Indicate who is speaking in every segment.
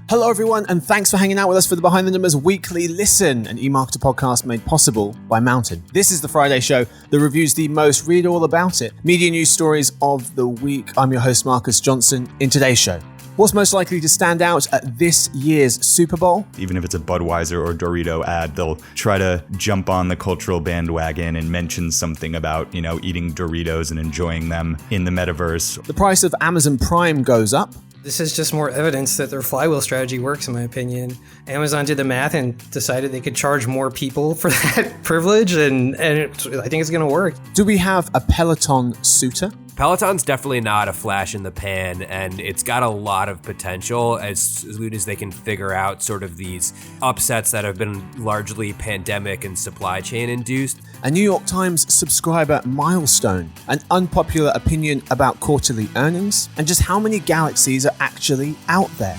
Speaker 1: Hello everyone, and thanks for hanging out with us for the Behind the Numbers Weekly Listen, an eMarketer podcast made possible by Mountain. This is the Friday show that reviews the most read all about it media news stories of the week. I'm your host Marcus Johnson. In today's show, what's most likely to stand out at this year's Super Bowl?
Speaker 2: Even if it's a Budweiser or Dorito ad, they'll try to jump on the cultural bandwagon and mention something about, eating Doritos and enjoying them in the metaverse.
Speaker 1: The price of Amazon Prime goes up.
Speaker 3: This is just more evidence that their flywheel strategy works, in my opinion. Amazon did the math and decided they could charge more people for that privilege, and I think it's going to work.
Speaker 1: Do we have a Peloton suitor?
Speaker 4: Peloton's definitely not a flash in the pan, and it's got a lot of potential as soon as they can figure out sort of these upsets that have been largely pandemic and supply chain induced.
Speaker 1: A New York Times subscriber milestone, an unpopular opinion about quarterly earnings, and just how many Galaxies are actually out there.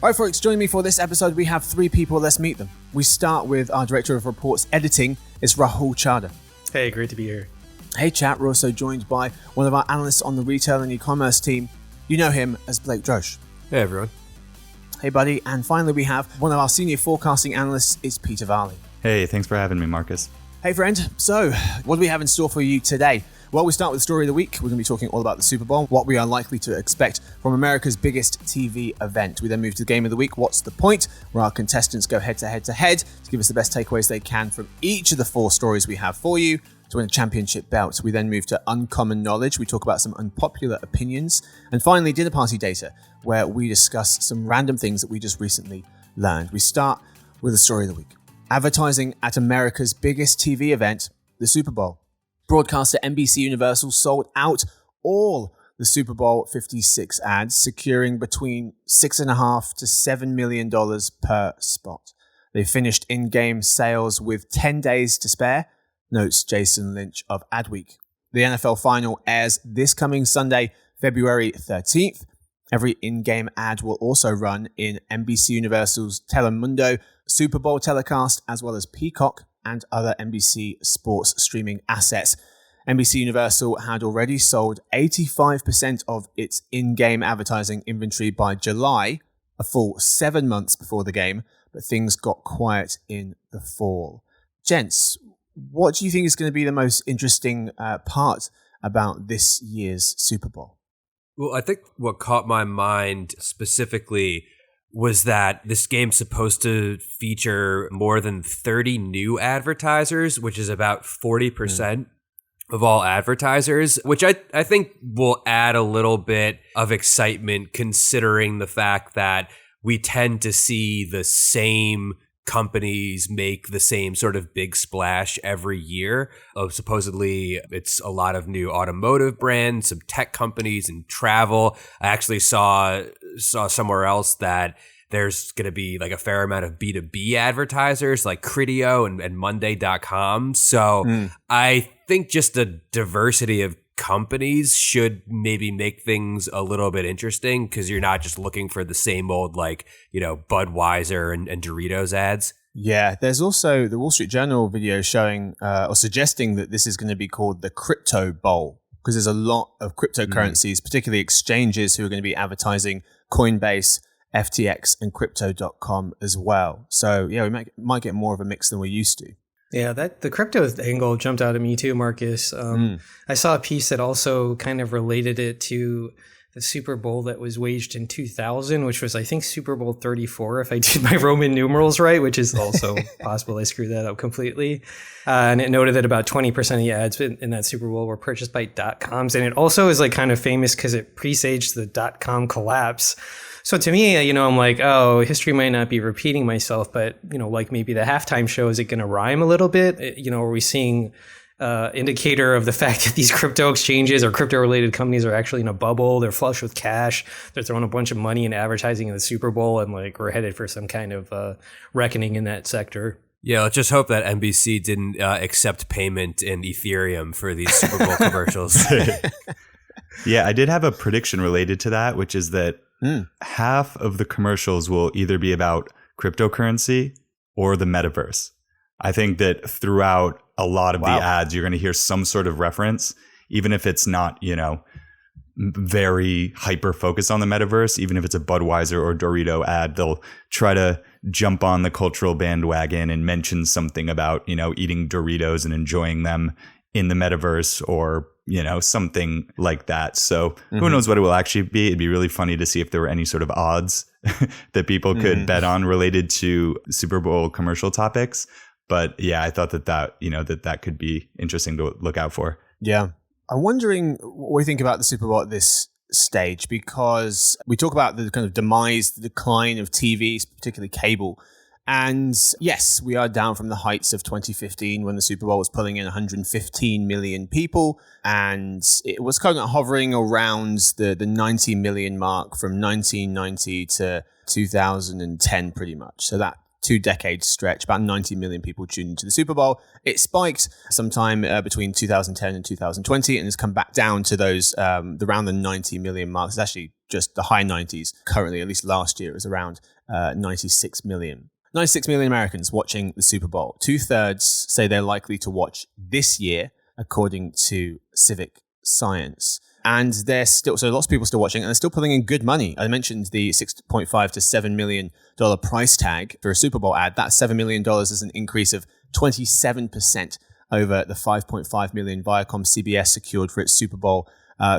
Speaker 1: All right, folks, joining me for this episode, we have three people. Let's meet them. We start with our Director of Reports Editing. It's Rahul Chadha.
Speaker 3: Hey, great to be here.
Speaker 1: Hey, chat. We're also joined by one of our analysts on the retail and e-commerce team. You know him as Blake Drosh.
Speaker 4: Hey, everyone.
Speaker 1: Hey, buddy. And finally, we have one of our senior forecasting analysts. It's Peter Varley.
Speaker 2: Hey, thanks for having me, Marcus.
Speaker 1: Hey, friend. So, what do we have in store for you today? Well, we start with the story of the week. We're going to be talking all about the Super Bowl, what we are likely to expect from America's biggest TV event. We then move to the game of the week, What's the Point?, where our contestants go head to head to give us the best takeaways they can from each of the four stories we have for you to win a championship belt. We then move to Uncommon Knowledge. We talk about some unpopular opinions. And finally, Dinner Party Data, where we discuss some random things that we just recently learned. We start with the story of the week. Advertising at America's biggest TV event, the Super Bowl. Broadcaster NBC Universal sold out all the Super Bowl 56 ads, securing between $6.5 to $7 million per spot. They finished in-game sales with 10 days to spare, notes Jason Lynch of Adweek. The NFL Final airs this coming Sunday, February 13th. Every in-game ad will also run in NBC Universal's Telemundo Super Bowl telecast, as well as Peacock and other NBC sports streaming assets. NBC Universal had already sold 85% of its in-game advertising inventory by July, a full 7 months before the game, but things got quiet in the fall. Gents, what do you think is going to be the most interesting part about this year's Super Bowl?
Speaker 4: Well, I think what caught my mind specifically was that this game's supposed to feature more than 30 new advertisers, which is about 40% of all advertisers, which I think will add a little bit of excitement considering the fact that we tend to see the same companies make the same sort of big splash every year. Supposedly, it's a lot of new automotive brands, some tech companies, and travel. I actually saw somewhere else that there's going to be like a fair amount of B2B advertisers like Criteo and Monday.com. So I think just the diversity of companies should maybe make things a little bit interesting because you're not just looking for the same old Budweiser and Doritos ads.
Speaker 1: Yeah, there's also the Wall Street Journal video showing or suggesting that this is going to be called the Crypto Bowl because there's a lot of cryptocurrencies, particularly exchanges who are going to be advertising Coinbase, FTX, and Crypto.com as well. So yeah, we might get more of a mix than we're used to.
Speaker 3: Yeah, the crypto angle jumped out at me too, Marcus. I saw a piece that also kind of related it to the Super Bowl that was waged in 2000, which was, I think, Super Bowl 34, if I did my Roman numerals right, which is also possible I screwed that up completely. And it noted that about 20% of the ads in that Super Bowl were purchased by .coms. And it also is kind of famous because it presaged the .com collapse. So to me, I'm like, oh, history might not be repeating myself, but, maybe the halftime show, is it going to rhyme a little bit? Are we seeing indicator of the fact that these crypto exchanges or crypto related companies are actually in a bubble? They're flush with cash. They're throwing a bunch of money in advertising in the Super Bowl, and we're headed for some kind of reckoning in that sector.
Speaker 4: Yeah, let's just hope that NBC didn't accept payment in Ethereum for these Super Bowl commercials.
Speaker 2: Yeah, I did have a prediction related to that, which is that half of the commercials will either be about cryptocurrency or the metaverse. I think that throughout a lot of the ads, you're going to hear some sort of reference, even if it's not, very hyper focused on the metaverse. Even if it's a Budweiser or Dorito ad, they'll try to jump on the cultural bandwagon and mention something about, eating Doritos and enjoying them in the metaverse, or something like that. So who knows what it will actually be. It'd be really funny to see if there were any sort of odds that people could bet on related to Super Bowl commercial topics. But yeah, I thought that could be interesting to look out for.
Speaker 1: Yeah. I'm wondering what you think about the Super Bowl at this stage, because we talk about the kind of demise, the decline of TVs, particularly cable. And yes, we are down from the heights of 2015 when the Super Bowl was pulling in 115 million people. And it was kind of hovering around the 90 million mark from 1990 to 2010 pretty much. So that 2-decade stretch, about 90 million people tuned into the Super Bowl. It spiked sometime between 2010 and 2020 and has come back down to those around the 90 million mark. It's actually just the high 90s currently, at least last year it was around 96 million. 96 million Americans watching the Super Bowl. 2/3 say they're likely to watch this year, according to Civic Science. And there's still, so lots of people still watching, and they're still pulling in good money. I mentioned the $6.5 to $7 million price tag for a Super Bowl ad. That $7 million is an increase of 27% over the $5.5 million Viacom CBS secured for its Super Bowl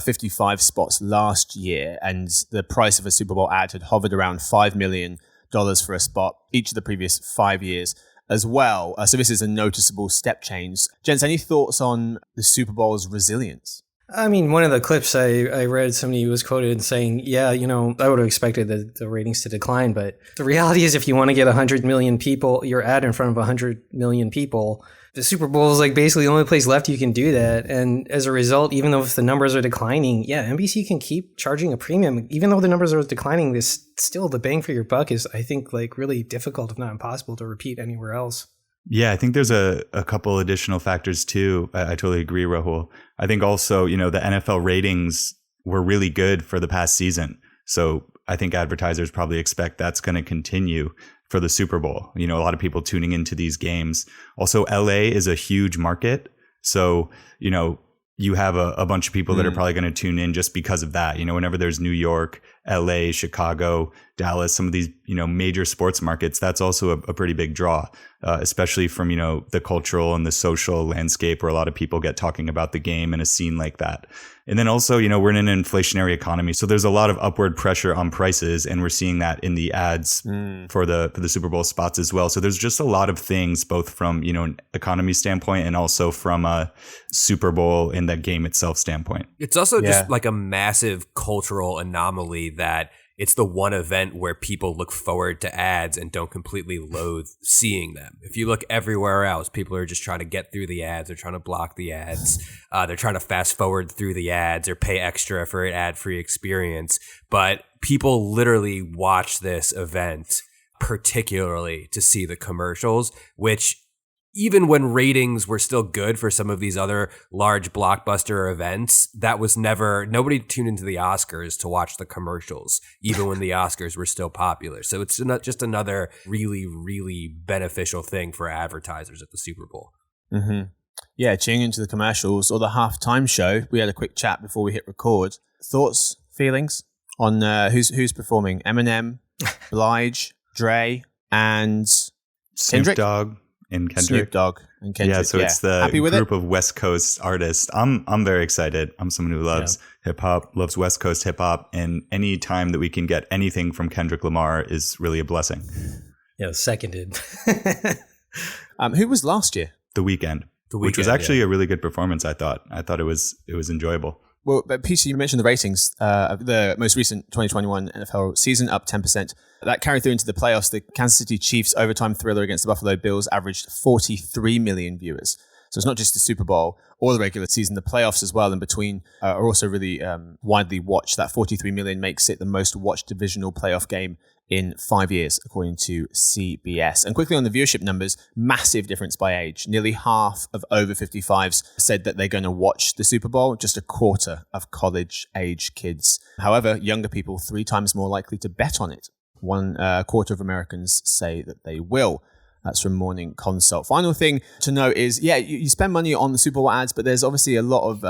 Speaker 1: 55 spots last year. And the price of a Super Bowl ad had hovered around $5 million for a spot each of the previous 5 years as well. So this is a noticeable step change. Gents, any thoughts on the Super Bowl's resilience?
Speaker 3: I mean, one of the clips I read, somebody was quoted saying, yeah, I would have expected the ratings to decline. But the reality is, if you want to get 100 million people, your ad in front of 100 million people, the Super Bowl is like basically the only place left you can do that. And as a result, even though if the numbers are declining, yeah, NBC can keep charging a premium. Even though the numbers are declining, this still the bang for your buck is, I think, like really difficult, if not impossible, to repeat anywhere else.
Speaker 2: Yeah, I think there's a couple additional factors too. I totally agree, Rahul. I think also, the NFL ratings were really good for the past season. So I think advertisers probably expect that's going to continue for the Super Bowl. A lot of people tuning into these games. Also, LA is a huge market. So, you have a bunch of people that are probably going to tune in just because of that. Whenever there's New York, LA, Chicago, Dallas, some of these, major sports markets, that's also a pretty big draw, especially from, the cultural and the social landscape where a lot of people get talking about the game in a scene like that. And then also, we're in an inflationary economy. So there's a lot of upward pressure on prices, and we're seeing that in the ads for the Super Bowl spots as well. So there's just a lot of things, both from, an economy standpoint and also from a Super Bowl in the game itself standpoint.
Speaker 4: It's also just like a massive cultural anomaly that it's the one event where people look forward to ads and don't completely loathe seeing them. If you look everywhere else, people are just trying to get through the ads. They're trying to block the ads. They're trying to fast forward through the ads or pay extra for an ad-free experience. But people literally watch this event particularly to see the commercials, which even when ratings were still good for some of these other large blockbuster events, that was nobody tuned into the Oscars to watch the commercials, even when the Oscars were still popular. So it's not just another really, really beneficial thing for advertisers at the Super Bowl.
Speaker 1: Mm-hmm. Yeah, tuning into the commercials or the halftime show. We had a quick chat before we hit record. Thoughts, feelings on who's performing? Eminem, Blige, Dre, and Kendrick?
Speaker 2: Snoop Dogg. And Kendrick.
Speaker 1: Snoop Dogg and Kendrick.
Speaker 2: Yeah, so it's the group of West Coast artists. I'm very excited. I'm someone who loves hip hop, loves West Coast hip hop, and any time that we can get anything from Kendrick Lamar is really a blessing.
Speaker 3: Yeah, seconded.
Speaker 1: Who was last year?
Speaker 2: The Weeknd, which was actually a really good performance. I thought it was enjoyable. Well,
Speaker 1: but PC, you mentioned the ratings of the most recent 2021 NFL season, up 10%. That carried through into the playoffs. The Kansas City Chiefs overtime thriller against the Buffalo Bills averaged 43 million viewers. So it's not just the Super Bowl or the regular season, the playoffs as well in between are also really widely watched. That 43 million makes it the most watched divisional playoff game in 5 years, according to CBS. And quickly on the viewership numbers, massive difference by age. Nearly half of over 55s said that they're going to watch the Super Bowl, just a quarter of college-age kids. However, younger people 3 times more likely to bet on it. 1/4 of Americans say that they will. That's from Morning Consult. Final thing to note is, you spend money on the Super Bowl ads, but there's obviously a lot of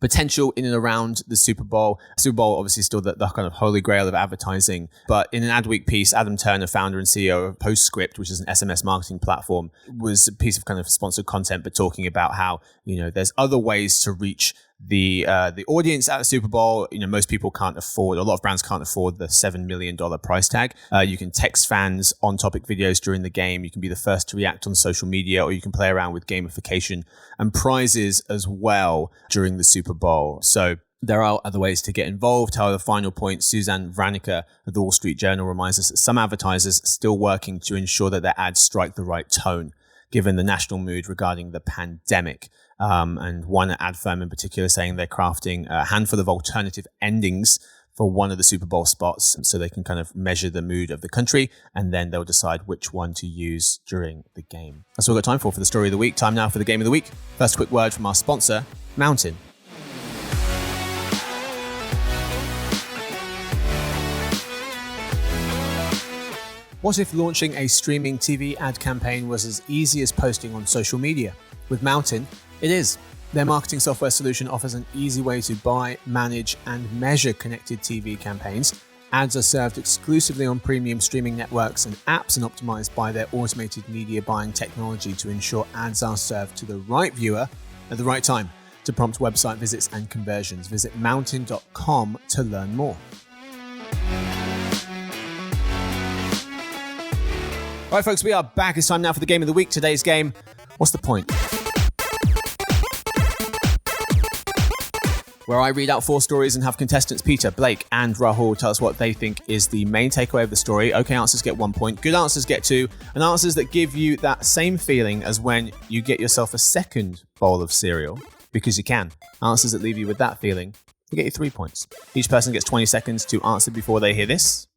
Speaker 1: potential in and around the Super Bowl. Super Bowl obviously still the kind of holy grail of advertising. But in an Adweek piece, Adam Turner, founder and CEO of Postscript, which is an SMS marketing platform, was a piece of kind of sponsored content, but talking about how, there's other ways to reach the audience at the Super Bowl. Most people can't afford, a lot of brands can't afford the $7 million price tag. You can text fans on topic videos during the game. You can be the first to react on social media, or you can play around with gamification and prizes as well during the Super Bowl. So there are other ways to get involved. However, final point, Suzanne Vranica of the Wall Street Journal reminds us that some advertisers are still working to ensure that their ads strike the right tone, given the national mood regarding the pandemic. And one ad firm in particular saying they're crafting a handful of alternative endings for one of the Super Bowl spots so they can kind of measure the mood of the country, and then they'll decide which one to use during the game. That's all we've got time for the story of the week. Time now for the game of the week. First, quick word from our sponsor, Mountain. What if launching a streaming TV ad campaign was as easy as posting on social media? With Mountain, it is. Their marketing software solution offers an easy way to buy, manage, and measure connected TV campaigns. Ads are served exclusively on premium streaming networks and apps and optimized by their automated media buying technology to ensure ads are served to the right viewer at the right time to prompt website visits and conversions. Visit mountain.com to learn more. All right, folks, we are back. It's time now for the game of the week. Today's game, what's the point? Where I read out 4 stories and have contestants Peter, Blake, and Rahul tell us what they think is the main takeaway of the story. Okay answers get 1 point, good answers get 2, and answers that give you that same feeling as when you get yourself a second bowl of cereal, because you can. Answers that leave you with that feeling will get you 3 points. Each person gets 20 seconds to answer before they hear this.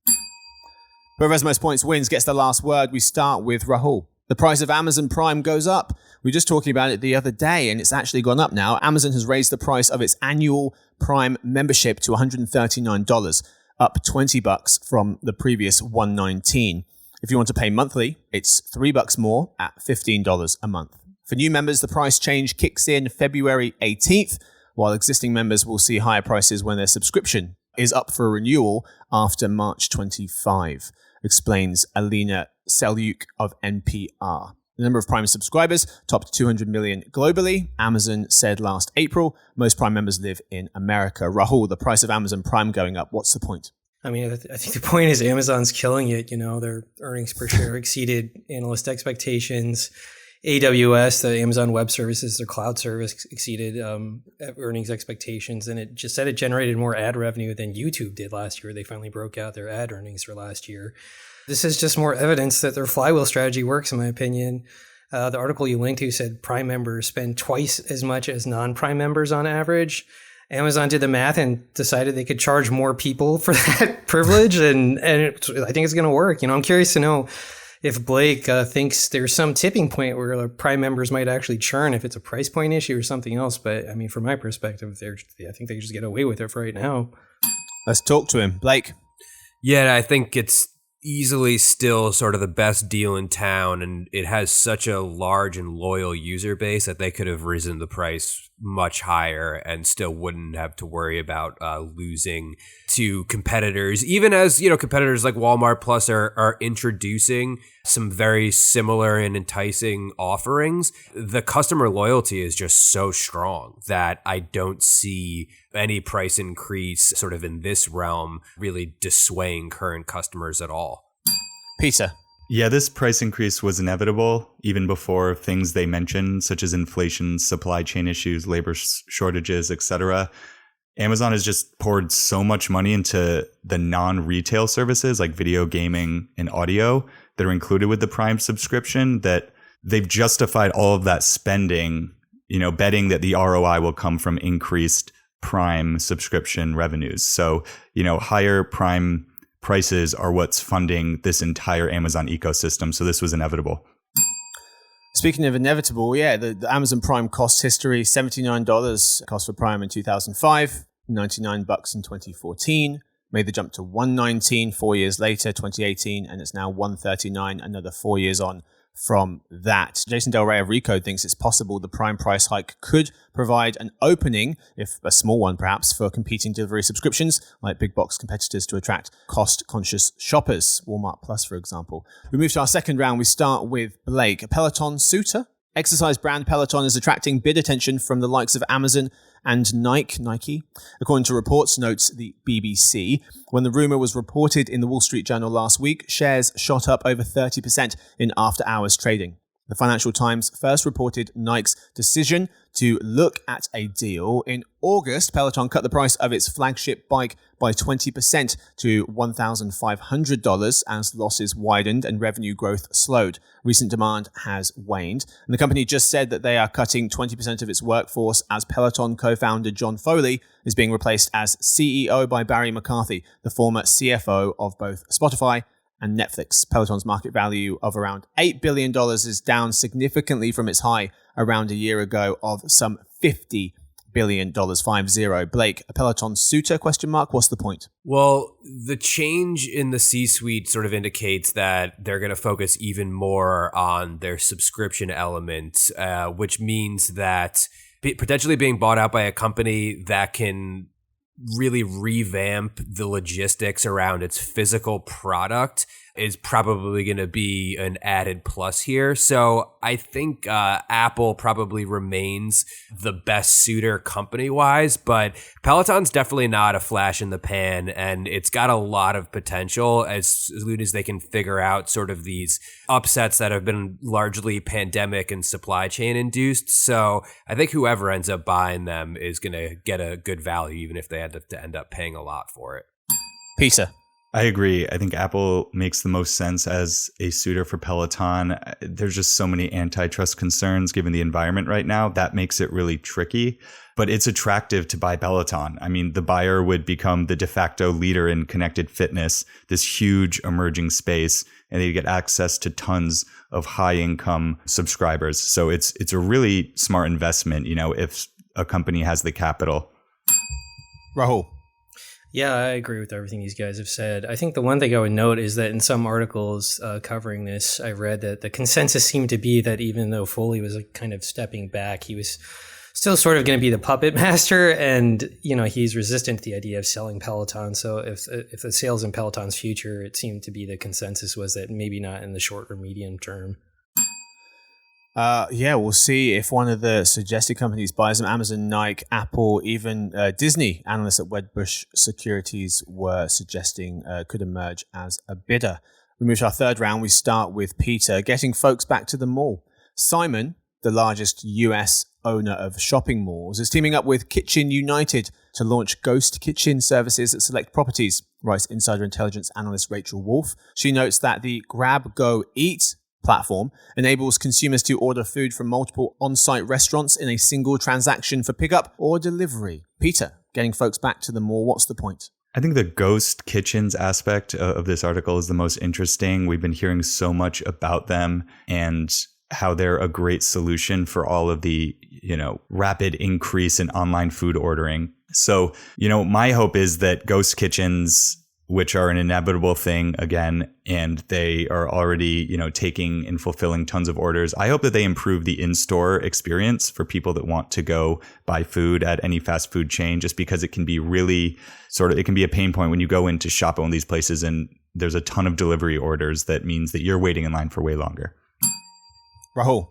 Speaker 1: Whoever has most points wins, gets the last word. We start with Rahul. The price of Amazon Prime goes up. We were just talking about it the other day, and it's actually gone up now. Amazon has raised the price of its annual Prime membership to $139, up $20 from the previous $119. If you want to pay monthly, it's $3 more at $15 a month. For new members, the price change kicks in February 18th, while existing members will see higher prices when their subscription is up for renewal after March 25, explains Alina Selyuk of NPR. The number of Prime subscribers topped 200 million globally. Amazon said last April, most Prime members live in America. Rahul, the price of Amazon Prime going up. What's the point?
Speaker 3: I mean, I think the point is Amazon's killing it. Their earnings per share exceeded analyst expectations. AWS, the Amazon Web Services, their cloud service, exceeded earnings expectations. And it just said it generated more ad revenue than YouTube did last year. They finally broke out their ad earnings for last year. This is just more evidence that their flywheel strategy works, in my opinion. The article you linked to said Prime members spend twice as much as non-Prime members on average. Amazon did the math and decided they could charge more people for that privilege, and I think it's going to work. I'm curious to know if Blake thinks there's some tipping point where Prime members might actually churn, if it's a price point issue or something else. But I mean, from my perspective, I think they just get away with it for right now.
Speaker 1: Let's talk to him. Blake.
Speaker 4: Yeah, I think it's easily still sort of the best deal in town, and it has such a large and loyal user base that they could have risen the price much higher and still wouldn't have to worry about losing to competitors, even as competitors like Walmart Plus are introducing some very similar and enticing offerings. The customer loyalty is just so strong that I don't see any price increase sort of in this realm really dissuading current customers at all.
Speaker 1: Peter.
Speaker 2: Yeah, this price increase was inevitable even before things they mentioned, such as inflation, supply chain issues, labor shortages, etc. Amazon has just poured so much money into the non-retail services like video gaming and audio that are included with the Prime subscription that they've justified all of that spending, betting that the ROI will come from increased Prime subscription revenues. So, higher Prime prices are what's funding this entire Amazon ecosystem. So this was inevitable.
Speaker 1: Speaking of inevitable, the Amazon Prime cost history, $79 cost for Prime in 2005, $99 in 2014, made the jump to $119 4 years later, 2018, and it's now $139 another 4 years on from that. Jason Del Rey of Recode thinks it's possible the Prime price hike could provide an opening, if a small one perhaps, for competing delivery subscriptions like big box competitors to attract cost-conscious shoppers, Walmart Plus, for example. We move to our second round. We start with Blake, a Peloton suitor. Exercise brand Peloton is attracting bid attention from the likes of Amazon and Nike. According to reports, notes the BBC, when the rumor was reported in the Wall Street Journal last week, shares shot up over 30% in after-hours trading. The Financial Times first reported Nike's decision to look at a deal. In August, Peloton cut the price of its flagship bike by 20% to $1,500 as losses widened and revenue growth slowed. Recent demand has waned. And the company just said that they are cutting 20% of its workforce as Peloton co-founder John Foley is being replaced as CEO by Barry McCarthy, the former CFO of both Spotify and Netflix. Peloton's market value of around $8 billion is down significantly from its high around a year ago of some $50 billion, 50. Blake, a Peloton suitor, ? What's the point?
Speaker 4: Well, the change in the C-suite sort of indicates that they're going to focus even more on their subscription element, which means that potentially being bought out by a company that can really revamp the logistics around its physical product is probably going to be an added plus here. So I think Apple probably remains the best suitor company-wise, but Peloton's definitely not a flash in the pan, and it's got a lot of potential as soon as they can figure out sort of these upsets that have been largely pandemic and supply chain induced. So I think whoever ends up buying them is going to get a good value, even if they had to end up paying a lot for it.
Speaker 1: Peter.
Speaker 2: I agree. I think Apple makes the most sense as a suitor for Peloton. There's just so many antitrust concerns given the environment right now. That makes it really tricky, but it's attractive to buy Peloton. I mean, the buyer would become the de facto leader in connected fitness, this huge emerging space, and they get access to tons of high income subscribers. So it's a really smart investment, if a company has the capital.
Speaker 1: Rahul.
Speaker 3: Yeah, I agree with everything these guys have said. I think the one thing I would note is that in some articles covering this, I read that the consensus seemed to be that even though Foley was kind of stepping back, he was still sort of going to be the puppet master, and he's resistant to the idea of selling Peloton. So if the sales in Peloton's future, it seemed to be the consensus was that maybe not in the short or medium term.
Speaker 1: We'll see if one of the suggested companies buys them. Amazon, Nike, Apple, even Disney. Analysts at Wedbush Securities were suggesting could emerge as a bidder. We move to our third round. We start with Peter, getting folks back to the mall. Simon, the largest US owner of shopping malls, is teaming up with Kitchen United to launch ghost kitchen services at select properties, writes Insider Intelligence analyst Rachel Wolf. She notes that the Grab Go Eat platform enables consumers to order food from multiple on-site restaurants in a single transaction for pickup or delivery. Peter, getting folks back to the mall, what's the point?
Speaker 2: I think the ghost kitchens aspect of this article is the most interesting. We've been hearing so much about them and how they're a great solution for all of the, rapid increase in online food ordering. So, my hope is that ghost kitchens, which are an inevitable thing again, and they are already, taking and fulfilling tons of orders. I hope that they improve the in-store experience for people that want to go buy food at any fast food chain, just because it can be really it can be a pain point when you go in to shop at one of these places and there's a ton of delivery orders. That means that you're waiting in line for way longer.
Speaker 1: Rahul.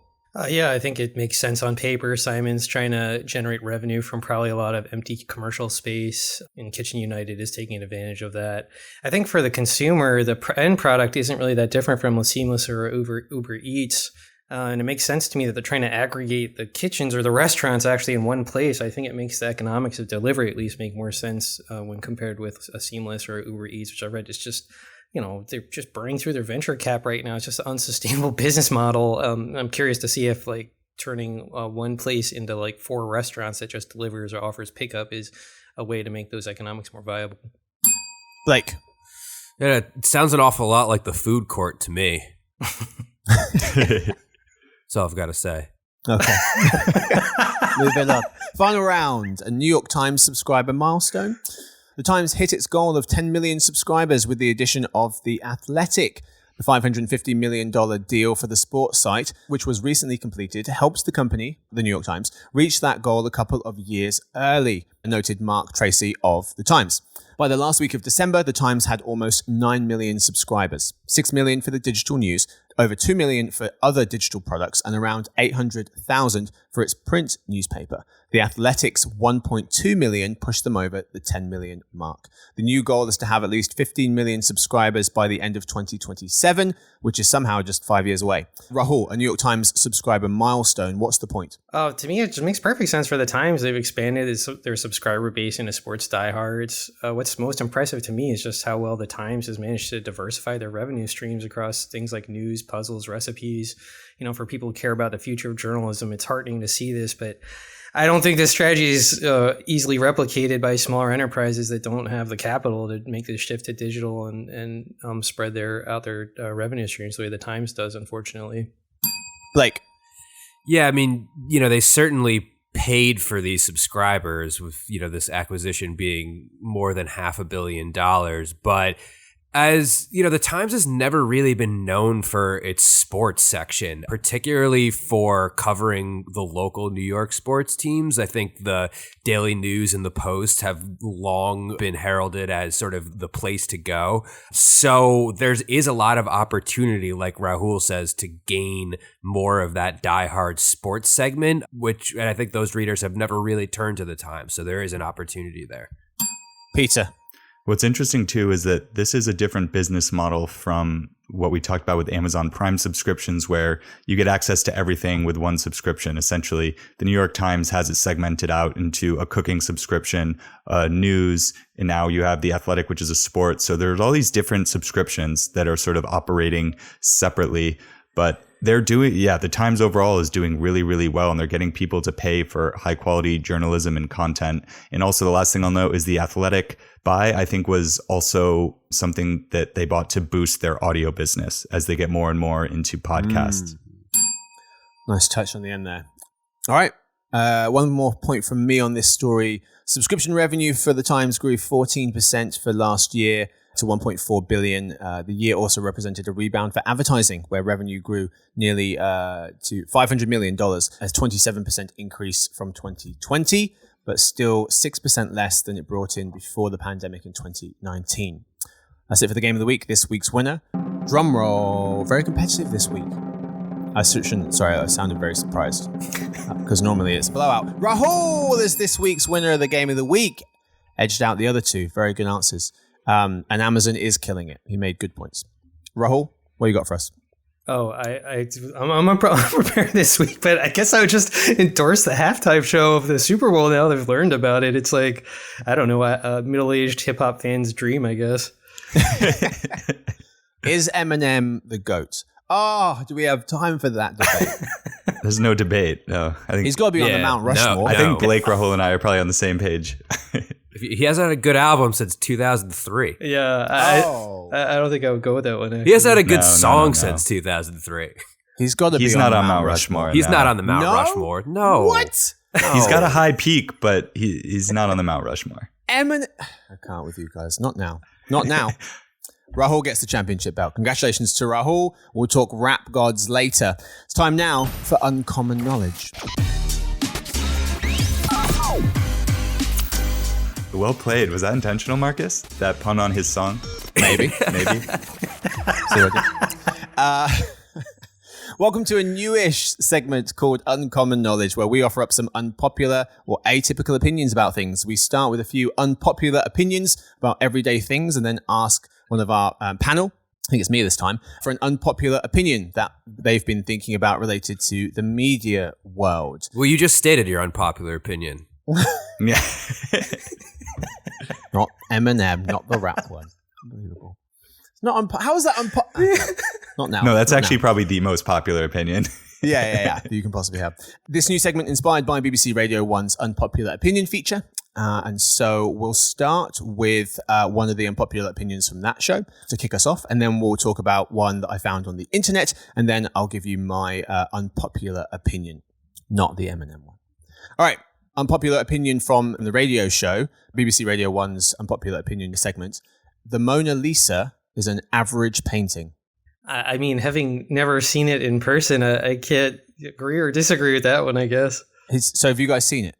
Speaker 3: Yeah, I think it makes sense on paper. Simon's trying to generate revenue from probably a lot of empty commercial space, and Kitchen United is taking advantage of that. I think for the consumer, the end product isn't really that different from Seamless or Uber Eats. And it makes sense to me that they're trying to aggregate the kitchens or the restaurants actually in one place. I think it makes the economics of delivery at least make more sense when compared with a Seamless or Uber Eats, which I read is just they're just burning through their venture cap right now. It's just an unsustainable business model. I'm curious to see if turning one place into 4 restaurants that just delivers or offers pickup is a way to make those economics more viable.
Speaker 1: Blake.
Speaker 4: Yeah, it sounds an awful lot like the food court to me. That's all I've got to say.
Speaker 1: Okay. Moving on. Final round, a New York Times subscriber milestone. The Times hit its goal of 10 million subscribers with the addition of The Athletic. The $550 million deal for the sports site, which was recently completed, helps the company, the New York Times, reach that goal a couple of years early, noted Mark Tracy of the Times. By the last week of December, the Times had almost 9 million subscribers, 6 million for the digital news, over 2 million for other digital products, and around 800,000 for its print newspaper. The Athletic's 1.2 million pushed them over the 10 million mark. The new goal is to have at least 15 million subscribers by the end of 2027, which is somehow just 5 years away. Rahul, a New York Times subscriber milestone, what's the point?
Speaker 3: Oh, to me, it just makes perfect sense for the Times. They've expanded their subscriber base into sports diehards. What's most impressive to me is just how well the Times has managed to diversify their revenue streams across things like news, puzzles, recipes. For people who care about the future of journalism, it's heartening to see this, but I don't think this strategy is easily replicated by smaller enterprises that don't have the capital to make the shift to digital and spread their revenue streams the way the Times does, unfortunately.
Speaker 1: Blake.
Speaker 4: Yeah, I mean, they certainly paid for these subscribers with, this acquisition being more than $500 million. But as the Times has never really been known for its sports section, particularly for covering the local New York sports teams. I think the Daily News and the Post have long been heralded as sort of the place to go. So there is a lot of opportunity, like Rahul says, to gain more of that diehard sports segment, and I think those readers have never really turned to the Times. So there is an opportunity there.
Speaker 1: Peter.
Speaker 2: What's interesting, too, is that this is a different business model from what we talked about with Amazon Prime subscriptions, where you get access to everything with one subscription. Essentially, the New York Times has it segmented out into a cooking subscription, news, and now you have The Athletic, which is a sport. So there's all these different subscriptions that are sort of operating separately. But the Times overall is doing really, really well, and they're getting people to pay for high quality journalism and content. And also the last thing I'll note is The Athletic buy, I think, was also something that they bought to boost their audio business as they get more and more into podcasts.
Speaker 1: Nice touch on the end there. All right. One more point from me on this story. Subscription revenue for the Times grew 14% for last year to 1.4 billion. The year also represented a rebound for advertising, where revenue grew nearly to $500 million, a 27% increase from 2020, but still 6% less than it brought in before the pandemic in 2019. That's it for the game of the week. This week's winner, drum roll, very competitive this week. I sounded very surprised because normally it's a blowout. Rahul is this week's winner of the game of the week. Edged out the other two. Very good answers. And Amazon is killing it. He made good points. Rahul, what you got for us?
Speaker 3: Oh, I'm prepared this week, but I guess I would just endorse the halftime show of the Super Bowl now that I've learned about it. It's like, I don't know, a middle-aged hip-hop fan's dream, I guess.
Speaker 1: Is Eminem the GOAT? Oh, do we have time for that debate?
Speaker 2: There's no debate. No, I think
Speaker 1: he's got to be on the Mount Rushmore.
Speaker 2: I think Blake, Rahul, and I are probably on the same page.
Speaker 4: He hasn't had a good album since 2003.
Speaker 3: Yeah, I don't think I would go with that one. Actually.
Speaker 4: He hasn't had a good song since 2003.
Speaker 1: He's got to be.
Speaker 2: He's not on Mount Rushmore.
Speaker 4: He's not on the Mount Rushmore. No.
Speaker 1: What?
Speaker 4: No.
Speaker 2: He's got a high peak, but he's not on the Mount Rushmore.
Speaker 1: Eminem. I can't with you guys. Not now. Not now. Rahul gets the championship belt. Congratulations to Rahul. We'll talk rap gods later. It's time now for Uncommon Knowledge.
Speaker 2: Well played. Was that intentional, Marcus? That pun on his song?
Speaker 1: Maybe.
Speaker 2: Maybe.
Speaker 1: See what I did? Welcome to a newish segment called Uncommon Knowledge, where we offer up some unpopular or atypical opinions about things. We start with a few unpopular opinions about everyday things and then ask one of our panel, I think it's me this time, for an unpopular opinion that they've been thinking about related to the media world.
Speaker 4: Well, you just stated your unpopular opinion.
Speaker 2: Yeah.
Speaker 1: Not Eminem, not the rap one. Unbelievable. It's not how is that Not now.
Speaker 2: No, that's
Speaker 1: not
Speaker 2: actually
Speaker 1: now.
Speaker 2: probably the most popular opinion.
Speaker 1: Yeah. You can possibly have. This new segment inspired by BBC Radio 1's Unpopular Opinion feature. And so we'll start with one of the unpopular opinions from that show to kick us off. And then we'll talk about one that I found on the internet. And then I'll give you my unpopular opinion, not the Eminem one. All right. Unpopular opinion from the radio show, BBC Radio 1's Unpopular Opinion segment. The Mona Lisa is an average painting.
Speaker 3: I mean, having never seen it in person, I can't agree or disagree with that one, I guess.
Speaker 1: So have you guys seen it?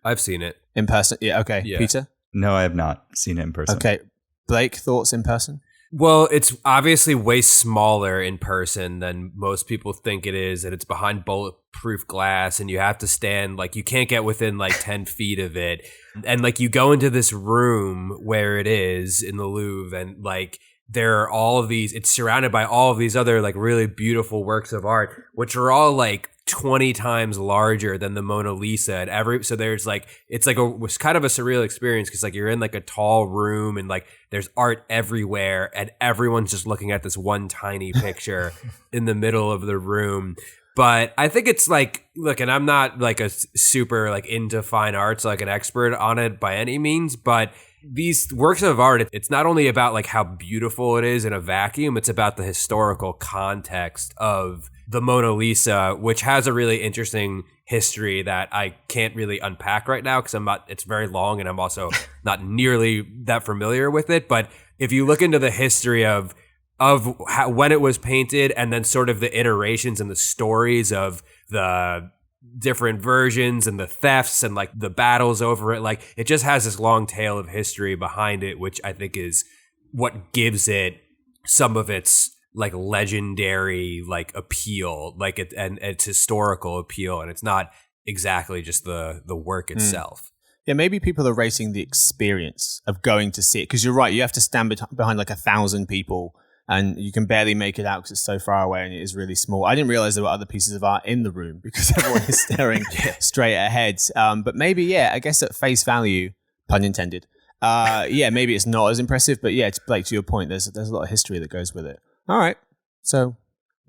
Speaker 4: I've seen it.
Speaker 1: In person? Yeah, okay.
Speaker 4: Yeah.
Speaker 1: Peter?
Speaker 2: No, I have not seen it in person.
Speaker 1: Okay. Blake, thoughts in person?
Speaker 4: Well, it's obviously way smaller in person than most people think it is, and it's behind bulletproof glass, and you have to stand, like, you can't get within, like, 10 feet of it. And, like, you go into this room where it is in the Louvre, and, like, there are all of these, it's surrounded by all of these other, like, really beautiful works of art, which are all, like, 20 times larger than the Mona Lisa, and so there's like, it's like was kind of a surreal experience because like you're in like a tall room and like there's art everywhere and everyone's just looking at this one tiny picture in the middle of the room. But I think it's like, look, and I'm not like a super like into fine arts, like an expert on it by any means, but these works of art, it's not only about like how beautiful it is in a vacuum, it's about the historical context of the Mona Lisa, which has a really interesting history that I can't really unpack right now because it's very long and I'm also not nearly that familiar with it. But if you look into the history of how, when it was painted and then sort of the iterations and the stories of the different versions and the thefts and like the battles over it, like it just has this long tale of history behind it, which I think is what gives it some of its like legendary like appeal, like and its historical appeal, and it's not exactly just the work itself.
Speaker 1: Yeah, maybe people are rating the experience of going to see it because you're right. You have to stand behind like 1,000 people, and you can barely make it out because it's so far away and it is really small. I didn't realize there were other pieces of art in the room because everyone is staring straight ahead. But maybe, yeah, I guess at face value, pun intended. Yeah, maybe it's not as impressive, but yeah, Blake, to your point, there's a lot of history that goes with it. All right, so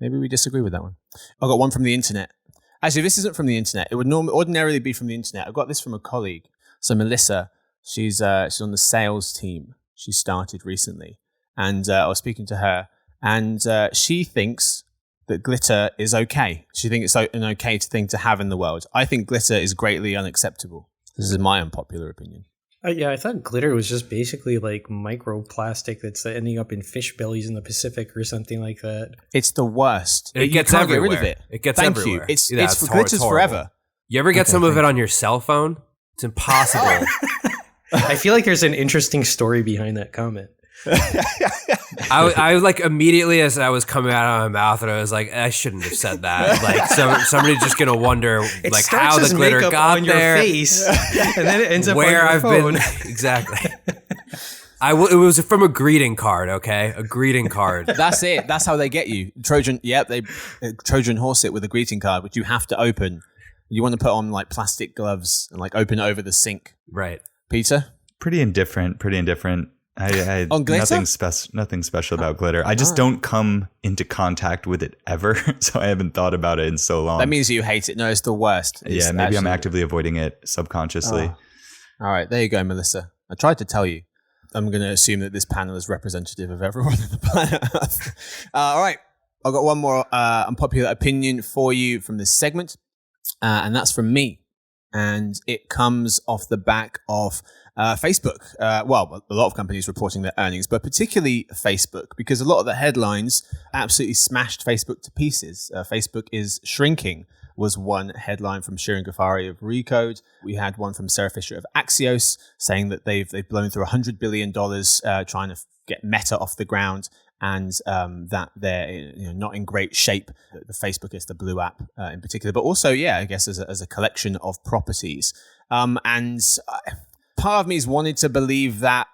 Speaker 1: maybe we disagree with that one. I've got one from the internet. Actually, this isn't from the internet. It would ordinarily be from the internet. I've got this from a colleague. So Melissa, she's on the sales team. She started recently, and I was speaking to her, and she thinks that glitter is okay. She thinks it's an okay thing to have in the world. I think glitter is greatly unacceptable. This is my unpopular opinion.
Speaker 3: Yeah, I thought glitter was just basically like microplastic that's ending up in fish bellies in the Pacific or something like that.
Speaker 1: It's the worst.
Speaker 4: It gets everywhere.
Speaker 1: Get rid of it.
Speaker 4: It gets
Speaker 1: Thank
Speaker 4: everywhere.
Speaker 1: You. It's glitter's forever.
Speaker 4: You ever get some of it on your cell phone? It's impossible.
Speaker 3: I feel like there's an interesting story behind that comment.
Speaker 4: I was like immediately as I was coming out of my mouth, and I was like, I shouldn't have said that. Like somebody's just gonna wonder like how the glitter got
Speaker 3: on
Speaker 4: there,
Speaker 3: your face, and then it ends up
Speaker 4: where
Speaker 3: on your
Speaker 4: I've
Speaker 3: phone.
Speaker 4: been exactly. It was from a greeting card, okay, a greeting card.
Speaker 1: That's it. That's how they get you. Trojan. Yep, they Trojan horse it with a greeting card, which you have to open. You want to put on like plastic gloves and like open it over the sink.
Speaker 4: Right,
Speaker 1: Peter.
Speaker 2: Pretty indifferent. I
Speaker 1: on glitter?
Speaker 2: Nothing special about glitter. I just don't come into contact with it ever, so I haven't thought about it in so long.
Speaker 1: That means you hate it. No, it's the worst.
Speaker 2: Yeah, maybe I'm actively avoiding it subconsciously.
Speaker 1: All right, there you go, Melissa. I tried to tell you. I'm going to assume that this panel is representative of everyone on the planet Earth. All right, I've got one more unpopular opinion for you from this segment, and that's from me. And it comes off the back of Facebook. Well, a lot of companies reporting their earnings, but particularly Facebook, because a lot of the headlines absolutely smashed Facebook to pieces. Facebook is shrinking was one headline from Shirin Ghaffari of Recode. We had one from Sarah Fisher of Axios saying that they've blown through $100 billion trying to get Meta off the ground, and that they're not in great shape. The Facebook is the blue app in particular, but also, yeah, I guess as a collection of properties. And part of me's wanted to believe that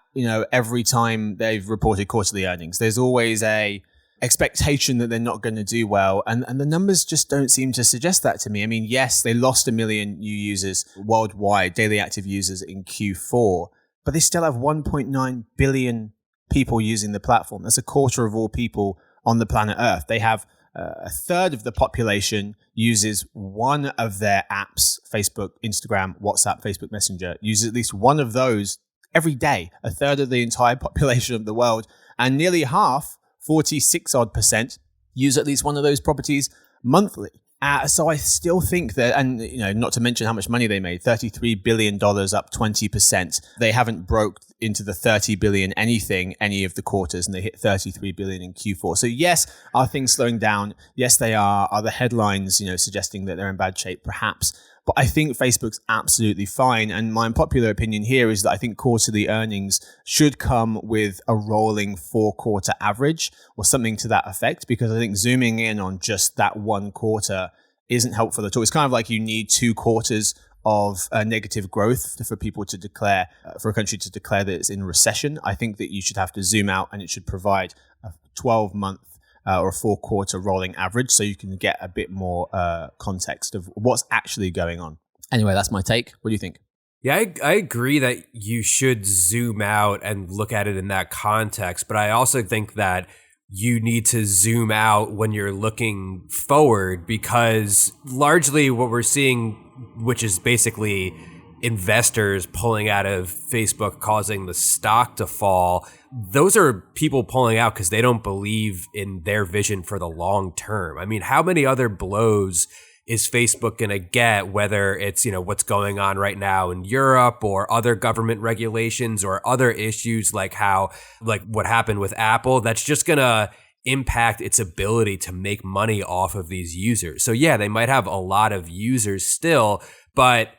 Speaker 1: every time they've reported quarterly earnings, there's always a expectation that they're not going to do well, and the numbers just don't seem to suggest that to me. I mean, yes, they lost 1 million new users worldwide, daily active users in Q4, but they still have 1.9 billion people using the platform. That's a quarter of all people on the planet Earth. They have a third of the population uses one of their apps, Facebook, Instagram, WhatsApp, Facebook Messenger, uses at least one of those every day. A third of the entire population of the world, and nearly half, 46% use at least one of those properties monthly. So I still think that, and not to mention how much money they made, $33 billion, up 20%. They haven't broke into the 30 billion any of the quarters, and they hit 33 billion in Q4. So yes, are things slowing down? Yes, they are. Are the headlines, suggesting that they're in bad shape? Perhaps. But I think Facebook's absolutely fine. And my unpopular opinion here is that I think quarterly earnings should come with a rolling 4-quarter average or something to that effect, because I think zooming in on just that one quarter isn't helpful at all. It's kind of like you need 2 quarters of negative growth for people to declare, for a country to declare that it's in recession. I think that you should have to zoom out, and it should provide a 12-month or a 4-quarter rolling average, so you can get a bit more context of what's actually going on. Anyway, that's my take. What do you think?
Speaker 4: Yeah, I agree that you should zoom out and look at it in that context, but I also think that you need to zoom out when you're looking forward, because largely what we're seeing, which is basically investors pulling out of Facebook, causing the stock to fall, those are people pulling out because they don't believe in their vision for the long term. I mean, how many other blows is Facebook going to get, whether it's, what's going on right now in Europe or other government regulations or other issues like what happened with Apple, that's just going to impact its ability to make money off of these users. So yeah, they might have a lot of users still, but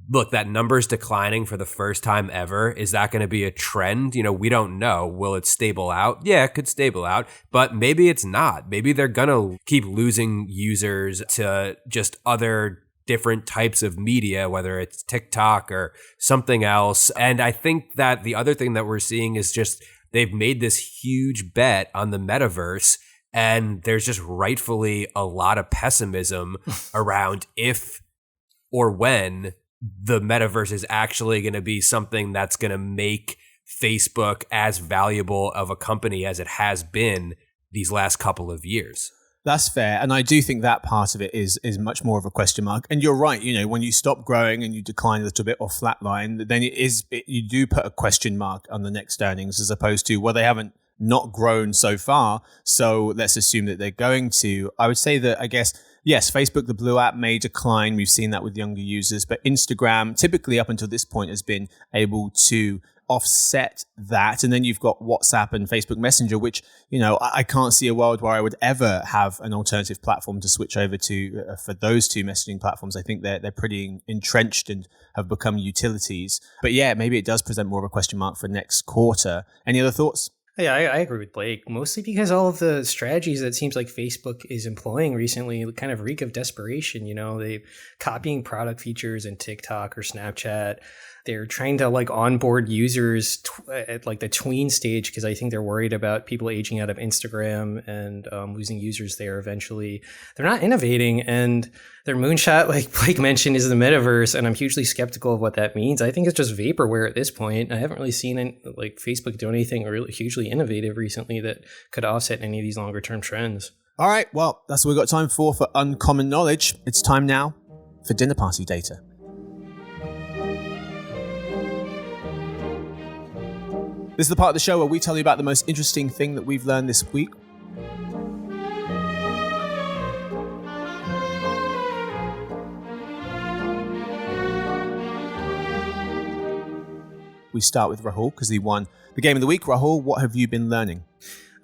Speaker 4: look, that number's declining for the first time ever. Is that going to be a trend? We don't know. Will it stable out? Yeah, it could stable out, but maybe it's not. Maybe they're going to keep losing users to just other different types of media, whether it's TikTok or something else. And I think that the other thing that we're seeing is just they've made this huge bet on the metaverse, and there's just rightfully a lot of pessimism around if or when the metaverse is actually going to be something that's going to make Facebook as valuable of a company as it has been these last couple of years.
Speaker 1: That's fair. And I do think that part of it is much more of a question mark. And you're right. When you stop growing and you decline a little bit or flatline, then you do put a question mark on the next earnings, as opposed to, well, they haven't not grown so far, so let's assume that they're going to. I would say that, I guess, yes, Facebook, the Blue app, may decline. We've seen that with younger users, but Instagram, typically up until this point, has been able to offset that. And then you've got WhatsApp and Facebook Messenger, which, I can't see a world where I would ever have an alternative platform to switch over to for those two messaging platforms. I think they're pretty entrenched and have become utilities. But yeah, maybe it does present more of a question mark for next quarter. Any other thoughts?
Speaker 3: Yeah, I agree with Blake, mostly because all of the strategies that seems like Facebook is employing recently kind of reek of desperation. They're copying product features in TikTok or Snapchat. They're trying to onboard users at the tween stage, because I think they're worried about people aging out of Instagram and losing users there eventually. They're not innovating, and their moonshot, like Blake mentioned, is the metaverse, and I'm hugely skeptical of what that means. I think it's just vaporware at this point. I haven't really seen Facebook do anything really hugely innovative recently that could offset any of these longer term trends.
Speaker 1: All right, well, that's what we've got time for Uncommon Knowledge. It's time now for dinner party data. This is the part of the show where we tell you about the most interesting thing that we've learned this week. We start with Rahul because he won the game of the week. Rahul, what have you been learning?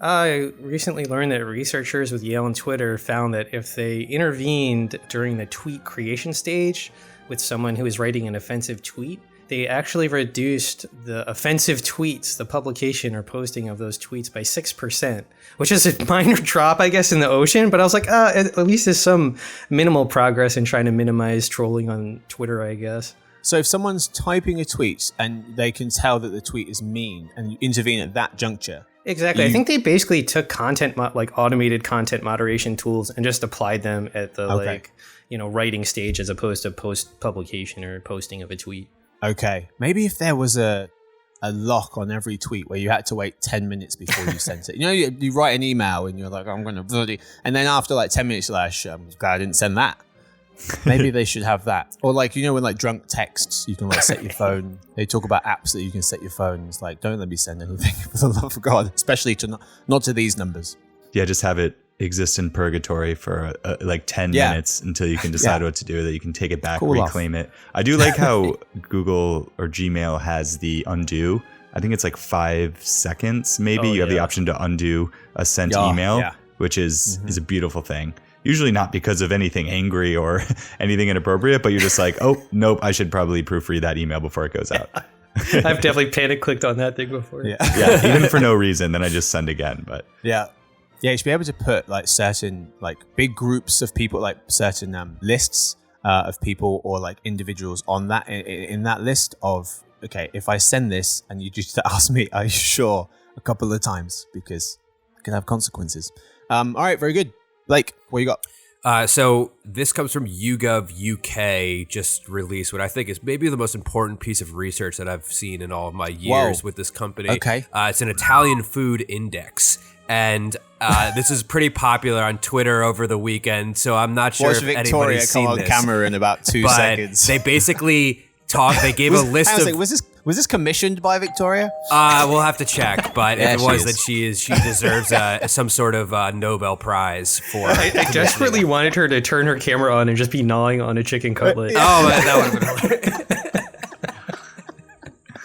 Speaker 3: I recently learned that researchers with Yale and Twitter found that if they intervened during the tweet creation stage with someone who was writing an offensive tweet, they actually reduced the offensive tweets, the publication or posting of those tweets, by 6%, which is a minor drop, I guess, in the ocean. But I was like, at least there's some minimal progress in trying to minimize trolling on Twitter, I guess.
Speaker 1: So if someone's typing a tweet and they can tell that the tweet is mean and you intervene at that juncture.
Speaker 3: Exactly. I think they basically took automated content moderation tools and just applied them at the writing stage as opposed to post publication or posting of a tweet.
Speaker 1: Okay, maybe if there was a lock on every tweet where you had to wait 10 minutes before you sent it. You write an email and you're like, I'm going to bloody... And then after 10 minutes, you're like, I'm glad I didn't send that. Maybe they should have that. Or when drunk texts, you can set your phone. They talk about apps that you can set your phone. It's don't let me send anything, for the love of God, especially to not to these numbers.
Speaker 2: Yeah, just have it exist in purgatory for 10 minutes until you can decide what to do, that you can take it back, reclaim it. I do like how Google or Gmail has the undo I think it's like 5 seconds, maybe. You have the option to undo a sent email, which is a beautiful thing. Usually not because of anything angry or anything inappropriate, but you're just like, oh, nope, I should probably proofread that email before it goes out.
Speaker 3: I've definitely panic clicked on that thing before.
Speaker 2: Yeah, even for no reason, then I just send again. But
Speaker 1: yeah, you should be able to put like certain like big groups of people, like certain lists of people or like individuals on that in that list of, okay, if I send this and you just ask me, are you sure, a couple of times, because it can have consequences. All right, very good. Blake, what you got?
Speaker 4: So this comes from YouGov UK, just released what I think is maybe the most important piece of research that I've seen in all of my years with this company.
Speaker 1: Okay.
Speaker 4: It's an Italian food index. And this is pretty popular on Twitter over the weekend, so I'm not sure if anybody's seen this.
Speaker 1: Victoria come on camera in about 2 seconds.
Speaker 4: They basically they gave a list of...
Speaker 1: Was this commissioned by Victoria?
Speaker 4: We'll have to check, but if it was, then she deserves some sort of Nobel Prize for.
Speaker 3: I desperately wanted her to turn her camera on and just be gnawing on a chicken cutlet.
Speaker 4: Oh, that would have been hilarious.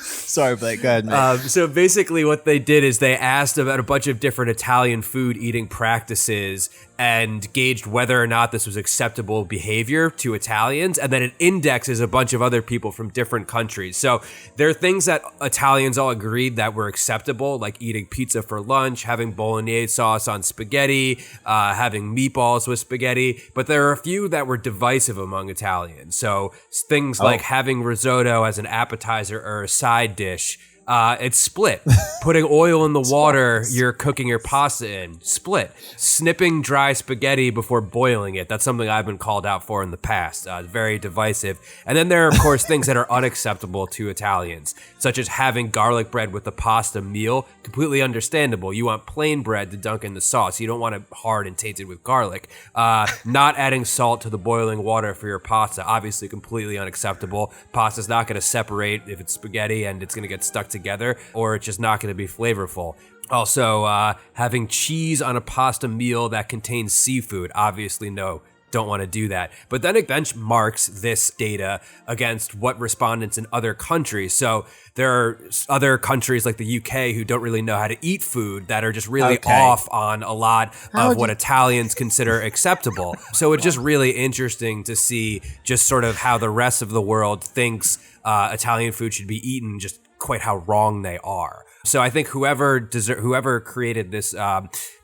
Speaker 1: Sorry, Blake, go ahead, mate.
Speaker 4: So basically what they did is they asked about a bunch of different Italian food eating practices and gauged whether or not this was acceptable behavior to Italians, and then it indexes a bunch of other people from different countries. So there are things that Italians all agreed that were acceptable, like eating pizza for lunch, having bolognese sauce on spaghetti, having meatballs with spaghetti, but there are a few that were divisive among Italians. So things like having risotto as an appetizer or a side dish, it's split. Putting oil in the water you're cooking your pasta in, split. Snipping dry spaghetti before boiling it, that's something I've been called out for in the past. Very divisive. And then there are, of course, things that are unacceptable to Italians, such as having garlic bread with the pasta meal. Completely understandable. You want plain bread to dunk in the sauce. You don't want it hard and tainted with garlic. Not adding salt to the boiling water for your pasta, obviously completely unacceptable. Pasta's not going to separate if it's spaghetti and it's going to get stuck together, or it's just not going to be flavorful. Also, having cheese on a pasta meal that contains seafood, obviously no, don't want to do that. But then it benchmarks this data against what respondents in other countries. So there are other countries like the UK who don't really know how to eat food, that are just really off on a lot of what Italians consider acceptable. So it's just really interesting to see just sort of how the rest of the world thinks Italian food should be eaten, just quite how wrong they are. So I think whoever created this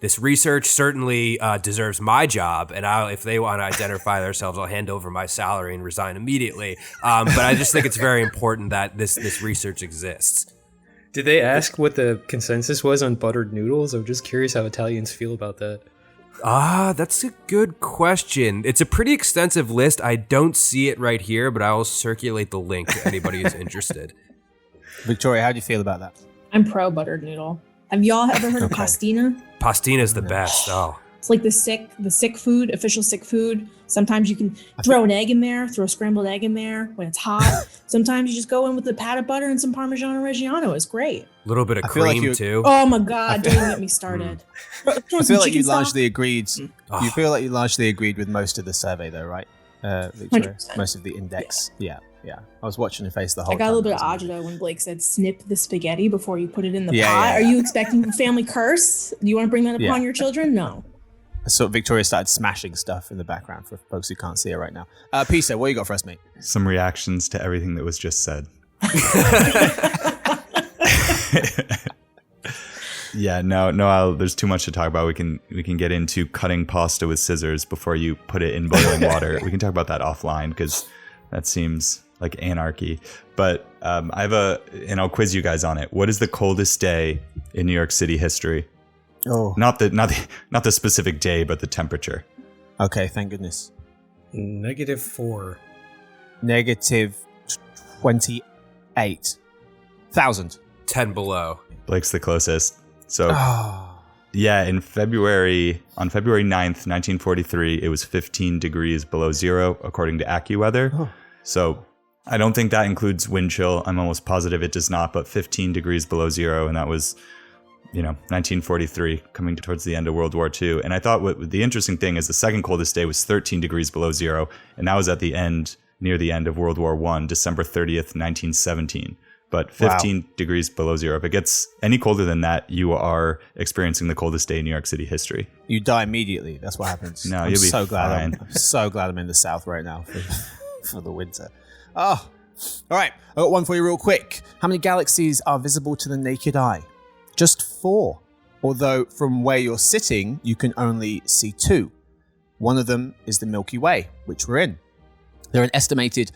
Speaker 4: this research certainly deserves my job, and if they want to identify themselves, I'll hand over my salary and resign immediately. But I just think it's very important that this research exists.
Speaker 3: Did they ask what the consensus was on buttered noodles? I'm just curious how Italians feel about that.
Speaker 4: That's a good question. It's a pretty extensive list. I don't see it right here, but I will circulate the link to anybody who's interested.
Speaker 1: Victoria, how do you feel about that?
Speaker 5: I'm pro buttered noodle. Have y'all ever heard of pastina?
Speaker 4: Pastina's the best. Oh.
Speaker 5: It's like the sick food, official sick food. Sometimes you can throw an egg in there, throw a scrambled egg in there when it's hot. Sometimes you just go in with a pat of butter and some Parmigiano Reggiano. It's great.
Speaker 4: A little bit of cream too.
Speaker 5: Oh my God, don't even get me started.
Speaker 1: I feel like you largely agreed. You feel like you largely agreed with most of the survey though, right, Victoria?
Speaker 5: 100%.
Speaker 1: Most of the index. Yeah. I was watching your face the whole time.
Speaker 5: I got a little bit of agita when Blake said snip the spaghetti before you put it in the pot.
Speaker 1: Yeah.
Speaker 5: Are you expecting a family curse? Do you want to bring that upon your children? No.
Speaker 1: So Victoria started smashing stuff in the background for folks who can't see her right now. Pisa, what you got for us, mate?
Speaker 2: Some reactions to everything that was just said. Yeah, no, there's too much to talk about. We can get into cutting pasta with scissors before you put it in boiling water. We can talk about that offline because that seems like anarchy. But and I'll quiz you guys on it. What is the coldest day in New York City history?
Speaker 1: Oh,
Speaker 2: not the specific day, but the temperature.
Speaker 1: Okay, thank goodness.
Speaker 3: -4.
Speaker 1: -28,000.
Speaker 4: 10 below.
Speaker 2: Blake's the closest. So, yeah, on February 9th, 1943, it was 15 degrees below zero, according to AccuWeather.
Speaker 1: Oh.
Speaker 2: So I don't think that includes wind chill. I'm almost positive it does not, but 15 degrees below zero. And that was, 1943, coming towards the end of World War II. And I thought what the interesting thing is the second coldest day was 13 degrees below zero. And that was near the end of World War I, December 30th, 1917. but 15 degrees below zero. If it gets any colder than that, you are experiencing the coldest day in New York City history.
Speaker 1: You die immediately. That's what happens.
Speaker 2: No, you'll be fine.
Speaker 1: I'm so glad I'm in the South right now for the winter. Oh, all right. I got one for you real quick. How many galaxies are visible to the naked eye? Just 4. Although from where you're sitting, you can only see 2. One of them is the Milky Way, which we're in. There are an estimated,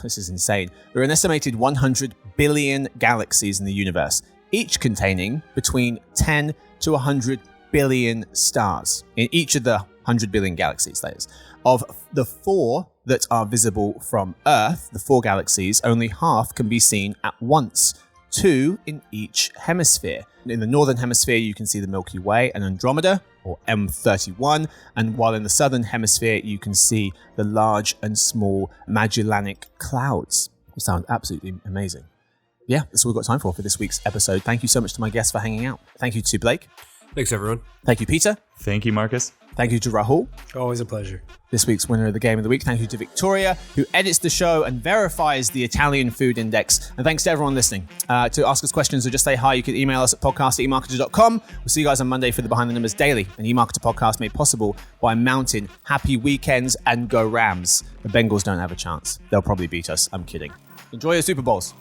Speaker 1: this is insane, there are an estimated 100 billion galaxies in the universe, each containing between 10 to 100 billion stars in each of the 100 billion galaxies, that is. Of the 4 that are visible from Earth, the 4 galaxies, only half can be seen at once, 2 in each hemisphere. In the northern hemisphere, you can see the Milky Way and Andromeda, or M31, and while in the southern hemisphere, you can see the large and small Magellanic Clouds. They sound absolutely amazing. Yeah, that's all we've got time for this week's episode. Thank you so much to my guests for hanging out. Thank you to Blake.
Speaker 4: Thanks, everyone.
Speaker 1: Thank you, Peter.
Speaker 2: Thank you, Marcus.
Speaker 1: Thank you to Rahul.
Speaker 3: Always a pleasure.
Speaker 1: This week's winner of the Game of the Week. Thank you to Victoria, who edits the show and verifies the Italian Food Index. And thanks to everyone listening. To ask us questions or just say hi, you can email us at podcast@emarketer.com. We'll see you guys on Monday for the Behind the Numbers Daily, an eMarketer podcast made possible by Mountain. Happy weekends and go Rams. The Bengals don't have a chance. They'll probably beat us. I'm kidding. Enjoy your Super Bowls.